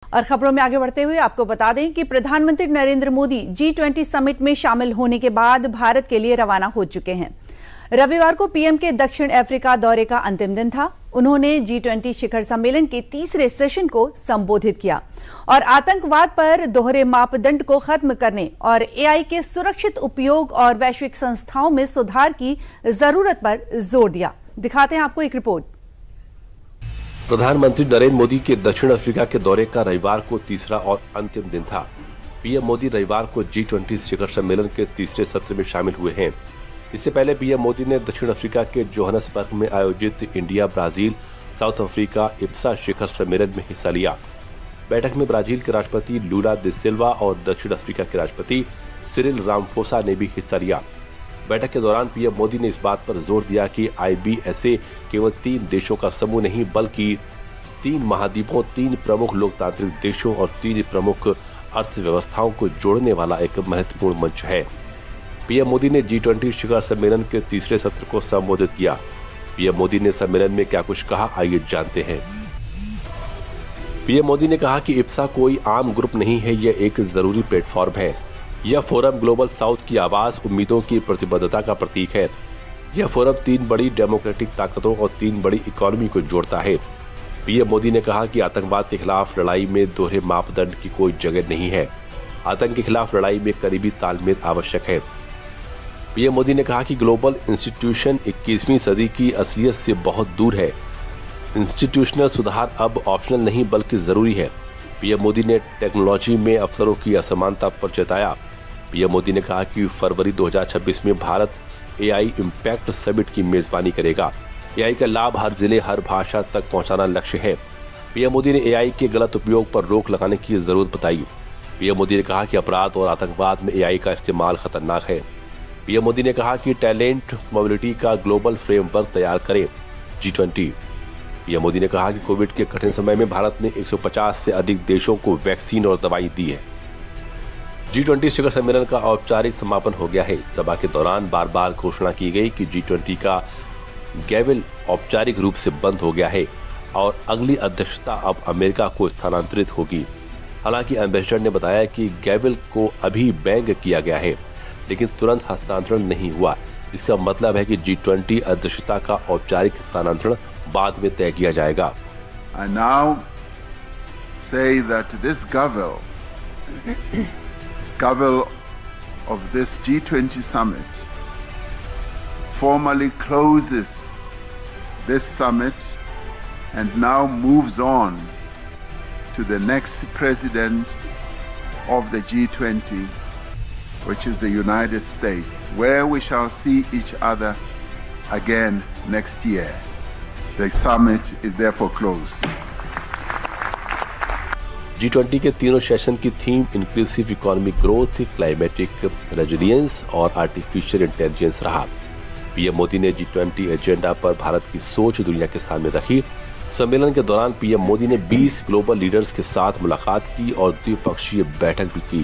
और खबरों में आगे बढ़ते हुए आपको बता दें कि प्रधानमंत्री नरेंद्र मोदी G20 समिट में शामिल होने के बाद भारत के लिए रवाना हो चुके हैं। रविवार को पीएम के दक्षिण अफ्रीका दौरे का अंतिम दिन था। उन्होंने G20 शिखर सम्मेलन के तीसरे सेशन को संबोधित किया और आतंकवाद पर दोहरे मापदंड को खत्म करने और AI के सुरक्षित उपयोग और वैश्विक संस्थाओं में सुधार की जरूरत पर जोर दिया। दिखाते हैं आपको एक रिपोर्ट। प्रधानमंत्री नरेंद्र मोदी के दक्षिण अफ्रीका के दौरे का रविवार को तीसरा और अंतिम दिन था। पीएम मोदी रविवार को G20 शिखर सम्मेलन के तीसरे सत्र में शामिल हुए हैं। इससे पहले पीएम मोदी ने दक्षिण अफ्रीका के जोहान्सबर्ग में आयोजित India Brazil south Africa Ipsa शिखर सम्मेलन में हिस्सा लिया। बैठक में ब्राजील के राष्ट्रपति लूला दा सिल्वा और दक्षिण अफ्रीका के राष्ट्रपति सिरिल रामाफोसा ने भी हिस्सा लिया। बैठक के दौरान पीएम मोदी ने इस बात पर जोर दिया कि IBSA केवल 3 देशों का समूह नहीं बल्कि 3 महाद्वीपों, 3 प्रमुख लोकतांत्रिक देशों और 3 प्रमुख अर्थव्यवस्थाओं को जोड़ने वाला एक महत्वपूर्ण मंच है। पीएम मोदी ने G20 शिखर सम्मेलन के तीसरे सत्र को संबोधित किया। पीएम मोदी ने सम्मेलन में क्या कुछ कहा, आइए जानते हैं। पीएम मोदी ने कहा कि इप्सा कोई आम ग्रुप नहीं है, यह एक जरूरी प्लेटफॉर्म है। यह फोरम ग्लोबल साउथ की आवाज, उम्मीदों की प्रतिबद्धता का प्रतीक है। यह फोरम 3 बड़ी डेमोक्रेटिक ताकतों और 3 बड़ी इकोनॉमी को जोड़ता है। पीएम मोदी ने कहा कि आतंकवाद के खिलाफ लड़ाई में दोहरे मापदंड की कोई जगह नहीं है। आतंक के खिलाफ लड़ाई में करीबी तालमेल आवश्यक है। पीएम मोदी ने कहा कि ग्लोबल इंस्टीट्यूशन 21वीं सदी की असलियत से बहुत दूर है। इंस्टीट्यूशनल सुधार अब ऑप्शनल नहीं बल्कि जरूरी है। पीएम मोदी ने टेक्नोलॉजी में अवसरों की असमानता पर चेताया। पीएम मोदी ने कहा कि फरवरी 2026 में भारत AI इम्पैक्ट समिट की मेजबानी करेगा। AI का लाभ हर जिले, हर भाषा तक पहुंचाना लक्ष्य है। पीएम मोदी ने AI के गलत उपयोग पर रोक लगाने की जरूरत बताई। पीएम मोदी ने कहा कि अपराध और आतंकवाद में AI का इस्तेमाल खतरनाक है। पीएम मोदी ने कहा कि टैलेंट मोबिलिटी का ग्लोबल फ्रेमवर्क तैयार करें G20। पीएम मोदी ने कहा कि कोविड के कठिन समय में भारत ने 150 से अधिक देशों को वैक्सीन और दवाई दी है। G20 शिखर सम्मेलन का औपचारिक समापन हो गया है। सभा के दौरान बार बार घोषणा की गई कि G20 का गैविल औपचारिक रूप से बंद हो गया है और अगली अध्यक्षता अब अमेरिका को स्थानांतरित होगी। हालांकि एम्बेसडर ने बताया कि गैविल को अभी बैंग किया गया है, लेकिन तुरंत हस्तांतरण नहीं हुआ। इसका मतलब है कि G20 अध्यक्षता का औपचारिक स्थानांतरण बाद में तय किया जाएगा। I now say that this gavel of this G20 summit formally closes this summit and now moves on to the next president of the G20, which is the United States, where we shall see each other again next year. The summit is therefore closed. G20 के तीनों session की theme inclusive economic growth, climatic resilience और artificial intelligence रहा। PM Modi ने G20 agenda पर भारत की सोच दुनिया के सामने रखी। सम्मेलन के दौरान पीएम मोदी ने 20 ग्लोबल लीडर्स के साथ मुलाकात की और द्विपक्षीय बैठक भी की।